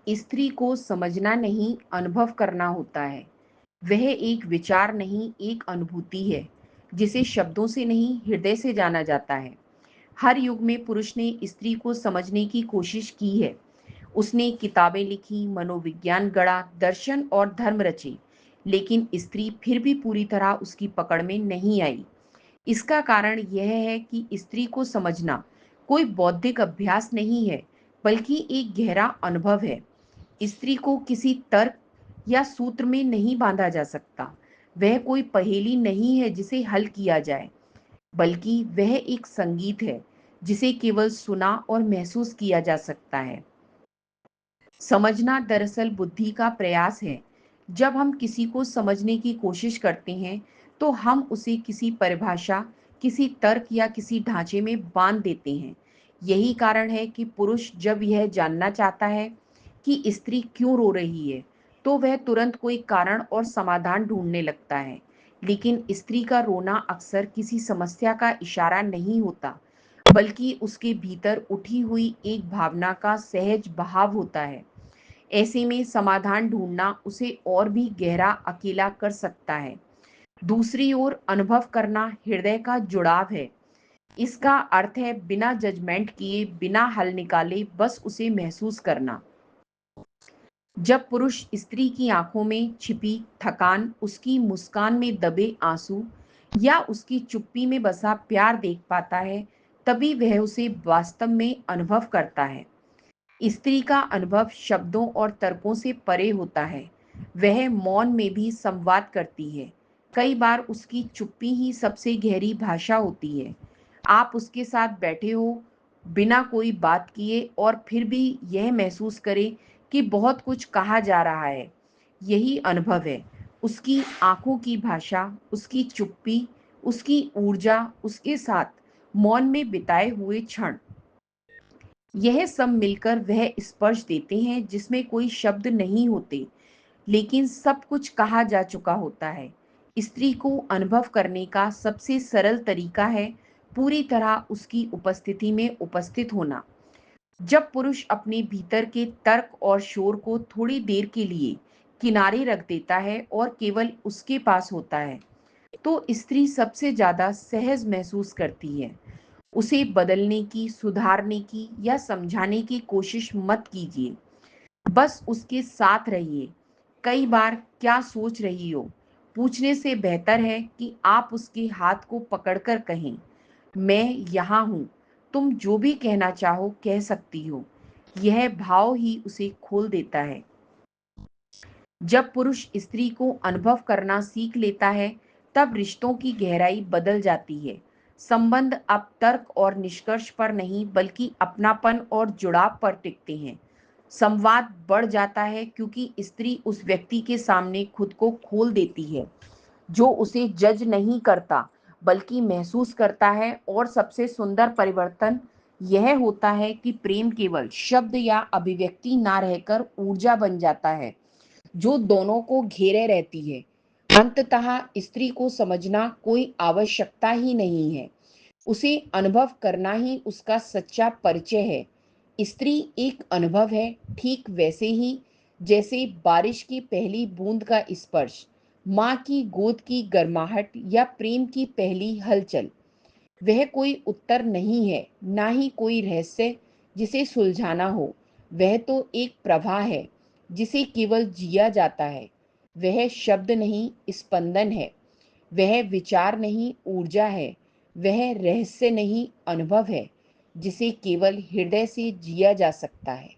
स्त्री को समझना नहीं, अनुभव करना होता है। वह एक विचार नहीं, एक अनुभूति है, जिसे शब्दों से नहीं, हृदय से जाना जाता है। हर युग में पुरुष ने स्त्री को समझने की कोशिश की है। उसने किताबें लिखी, मनोविज्ञान गढ़ा, दर्शन और धर्म रचे, लेकिन स्त्री फिर भी पूरी तरह उसकी पकड़ में नहीं आई। इसका कारण यह है कि स्त्री को समझना कोई बौद्धिक अभ्यास नहीं है, बल्कि एक गहरा अनुभव है। स्त्री को किसी तर्क या सूत्र में नहीं बांधा जा सकता। वह कोई पहेली नहीं है जिसे हल किया जाए, बल्कि वह एक संगीत है जिसे केवल सुना और महसूस किया जा सकता है। समझना दरअसल बुद्धि का प्रयास है। जब हम किसी को समझने की कोशिश करते हैं, तो हम उसे किसी परिभाषा, किसी तर्क या किसी ढांचे में बांध देते हैं। यही कारण है कि पुरुष जब यह जानना चाहता है कि स्त्री क्यों रो रही है, तो वह तुरंत कोई कारण और समाधान ढूंढने लगता है। लेकिन स्त्री का रोना अक्सर किसी समस्या का इशारा नहीं होता, बल्कि उसके भीतर उठी हुई एक भावना का सहज बहाव होता है। ऐसे में समाधान ढूंढना उसे और भी गहरा अकेला कर सकता है। दूसरी ओर अनुभव करना हृदय का जुड़ाव है। इसका अर्थ है बिना जजमेंट किए, बिना हल निकाले, बस उसे महसूस करना। जब पुरुष स्त्री की आंखों में छिपी थकान, उसकी मुस्कान में दबे आंसू या उसकी चुप्पी में बसा प्यार देख पाता है, तभी वह उसे वास्तव में अनुभव करता है। स्त्री का अनुभव शब्दों और तर्कों से परे होता है। वह मौन में भी संवाद करती है। कई बार उसकी चुप्पी ही सबसे गहरी भाषा होती है। आप उसके साथ बैठे हो, बिना कोई बात किए, और फिर भी यह महसूस करें कि बहुत कुछ कहा जा रहा है। यही अनुभव है। उसकी आंखों की भाषा, उसकी चुप्पी, उसकी ऊर्जा, उसके साथ मौन में बिताए हुए क्षण, यह सब मिलकर वह स्पर्श देते हैं जिसमें कोई शब्द नहीं होते, लेकिन सब कुछ कहा जा चुका होता है। स्त्री को अनुभव करने का सबसे सरल तरीका है पूरी तरह उसकी उपस्थिति में उपस्थित होना। जब पुरुष अपने भीतर के तर्क और शोर को थोड़ी देर के लिए किनारे रख देता है और केवल उसके पास होता है, तो स्त्री सबसे ज्यादा सहज महसूस करती है। उसे बदलने की, सुधारने की या समझाने की कोशिश मत कीजिए। बस उसके साथ रहिए। कई बार क्या सोच रही हो पूछने से बेहतर है कि आप उसके हाथ को पकड़कर कहें, मैं यहाँ हूँ, तुम जो भी कहना चाहो कह सकती हो। यह भाव ही उसे खोल देता है। जब पुरुष स्त्री को अनुभव करना सीख लेता है, तब रिश्तों की गहराई बदल जाती है। संबंध अब तर्क और निष्कर्ष पर नहीं, बल्कि अपनापन और जुड़ाव पर टिकते हैं। संवाद बढ़ जाता है क्योंकि स्त्री उस व्यक्ति के सामने खुद को खोल देती है, जो उसे जज नहीं करता, बल्कि महसूस करता है। और सबसे सुंदर परिवर्तन यह होता है कि प्रेम केवल शब्द या अभिव्यक्ति ना रहकर ऊर्जा बन जाता है, जो दोनों को घेरे रहती है। अंततः स्त्री को समझना कोई आवश्यकता ही नहीं है, उसे अनुभव करना ही उसका सच्चा परिचय है। स्त्री एक अनुभव है, ठीक वैसे ही जैसे बारिश की पहली बूंद का स्पर्श, माँ की गोद की गर्माहट या प्रेम की पहली हलचल। वह कोई उत्तर नहीं है, ना ही कोई रहस्य जिसे सुलझाना हो। वह तो एक प्रवाह है जिसे केवल जिया जाता है। वह शब्द नहीं, स्पंदन है। वह विचार नहीं, ऊर्जा है। वह रहस्य नहीं, अनुभव है, जिसे केवल हृदय से जिया जा सकता है।